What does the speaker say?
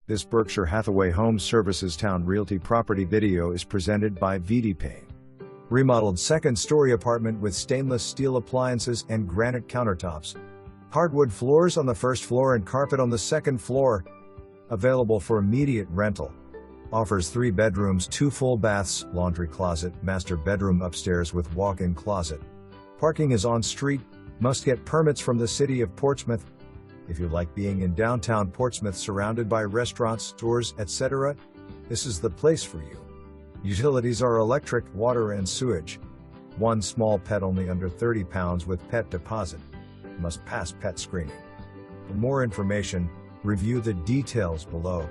This Berkshire Hathaway Home Services Towne Realty property video is presented by Vidi Payne. Remodeled second-story apartment with stainless steel appliances and granite countertops. Hardwood floors on the first floor and carpet on the second floor. Available for immediate rental. Offers 3 bedrooms, 2 full baths, laundry closet, master bedroom upstairs with walk-in closet. Parking is on street. Must get permits from the City of Portsmouth. If you like being in downtown Portsmouth surrounded by restaurants, stores, etc., this is the place for you. Utilities are electric, water and sewage. 1 small pet only under 30 pounds with pet deposit. Must pass pet screening. For more information, review the details below.